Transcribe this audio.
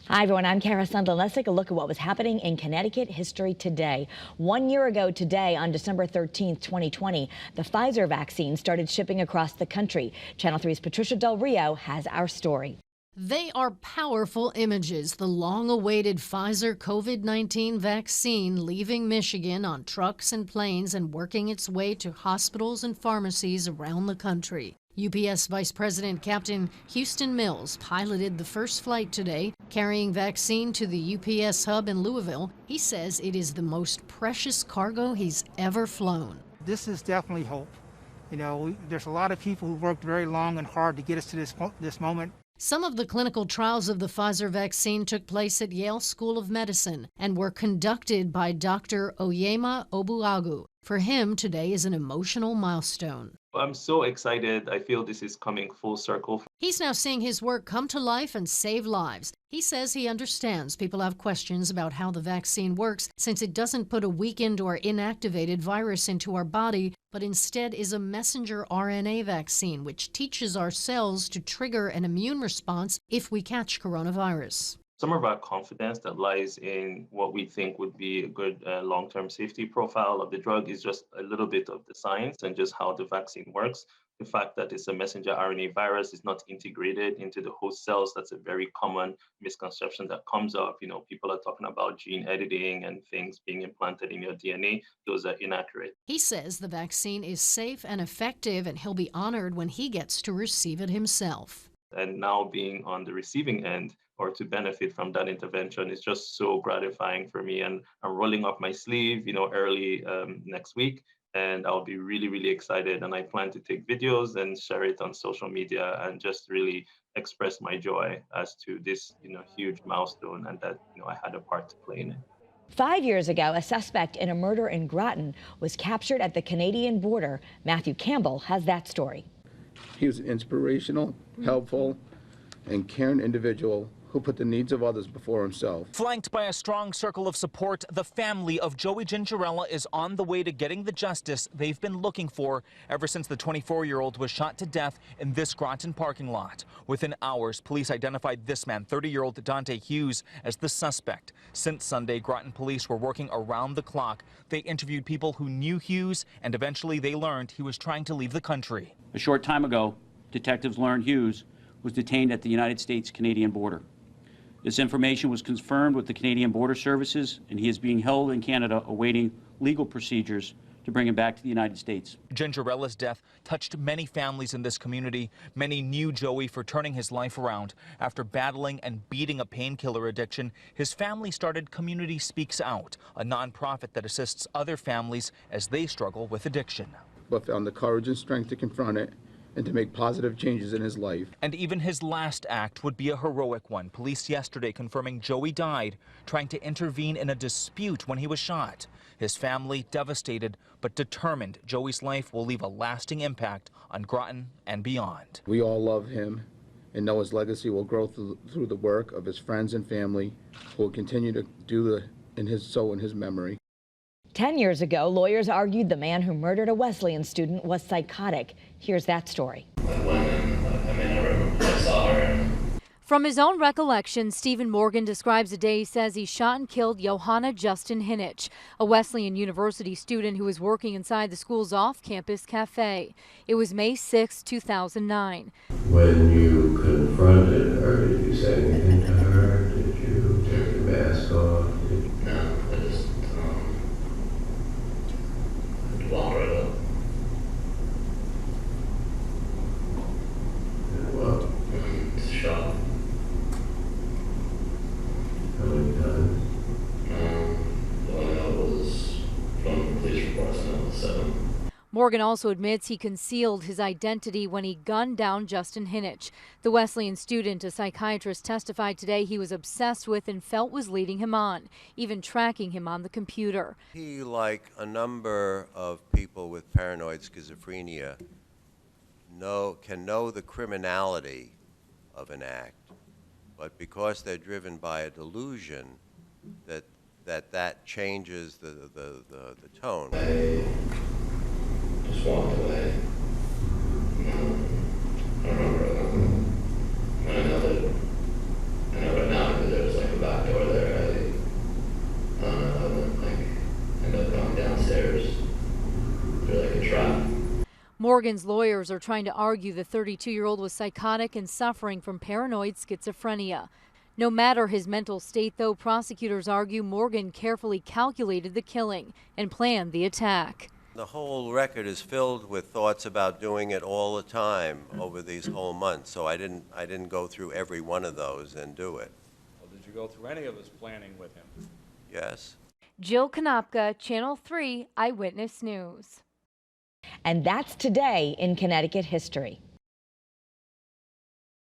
Hi, everyone. I'm Kara Sundlin. Let's take a look at what was happening in Connecticut history today. 1 year ago today, on December 13th, 2020, the Pfizer vaccine started shipping across the country. Channel 3's Patricia Del Rio has our story. They are powerful images. The long-awaited Pfizer COVID-19 vaccine leaving Michigan on trucks and planes and working its way to hospitals and pharmacies around the country. UPS Vice President Captain Houston Mills piloted the first flight today, carrying vaccine to the UPS hub in Louisville. He says it is the most precious cargo he's ever flown. This is definitely hope. You know, there's a lot of people who worked very long and hard to get us to this moment. Some of the clinical trials of the Pfizer vaccine took place at Yale School of Medicine and were conducted by Dr. Oyema Obuagu. For him, today is an emotional milestone. I'm so excited. I feel this is coming full circle. He's now seeing his work come to life and save lives. He says he understands people have questions about how the vaccine works, since it doesn't put a weakened or inactivated virus into our body, but instead is a messenger RNA vaccine, which teaches our cells to trigger an immune response if we catch coronavirus. Some of our confidence that lies in what we think would be a good long-term safety profile of the drug is just a little bit of the science and just how the vaccine works. The fact that it's a messenger RNA virus is not integrated into the host cells. That's a very common misconception that comes up. You know, people are talking about gene editing and things being implanted in your DNA. Those are inaccurate. He says the vaccine is safe and effective, and he'll be honored when he gets to receive it himself. And now being on the receiving end or to benefit from that intervention is just so gratifying for me. And I'm rolling up my sleeve, early next week. And I'll be really, really excited. And I plan to take videos and share it on social media and just really express my joy as to this, huge milestone and that, I had a part to play in it. 5 years ago, a suspect in a murder in Groton was captured at the Canadian border. Matthew Campbell has that story. He was an inspirational, helpful, and caring individual who put the needs of others before himself. Flanked by a strong circle of support, the family of Joey Gingerella is on the way to getting the justice they've been looking for ever since the 24-year-old was shot to death in this Groton parking lot. Within hours, police identified this man, 30-year-old Dante Hughes, as the suspect. Since Sunday, Groton police were working around the clock. They interviewed people who knew Hughes, and eventually they learned he was trying to leave the country. A short time ago, detectives learned Hughes was detained at the United States-Canadian border. This information was confirmed with the Canadian Border Services, and he is being held in Canada awaiting legal procedures to bring him back to the United States. Gingerella's death touched many families in this community. Many knew Joey for turning his life around. After battling and beating a painkiller addiction, his family started Community Speaks Out, a nonprofit that assists other families as they struggle with addiction. But found the courage and strength to confront it and to make positive changes in his life. And even his last act would be a heroic one. Police yesterday confirming Joey died trying to intervene in a dispute when he was shot. His family devastated, but determined Joey's life will leave a lasting impact on Groton and beyond. We all love him and know his legacy will grow through the work of his friends and family, who will continue to do in his memory. 10 years ago, lawyers argued the man who murdered a Wesleyan student was psychotic. Here's that story. From his own recollection, Stephen Morgan describes a day he says he shot and killed Johanna Justin Hinich, a Wesleyan University student who was working inside the school's off-campus cafe. It was May 6, 2009. When you confronted her, did you say anything to her? Did you take your mask off? No, I just walked right up. And what? Shot. How many times? The one that was from the police reports, and that was 7. Morgan also admits he concealed his identity when he gunned down Justin Hinich. The Wesleyan student, a psychiatrist, testified today he was obsessed with and felt was leading him on, even tracking him on the computer. He, like a number of people with paranoid schizophrenia, can know the criminality of an act, but because they're driven by a delusion, that changes the tone. I just walked away. I remember, I know right now because there was Morgan's lawyers are trying to argue the 32-year-old was psychotic and suffering from paranoid schizophrenia. No matter his mental state, though, prosecutors argue Morgan carefully calculated the killing and planned the attack. The whole record is filled with thoughts about doing it all the time over these whole months, so I didn't go through every one of those and do it. Well, did you go through any of his planning with him? Yes. Jill Konopka, Channel 3 Eyewitness News. And that's today in Connecticut history.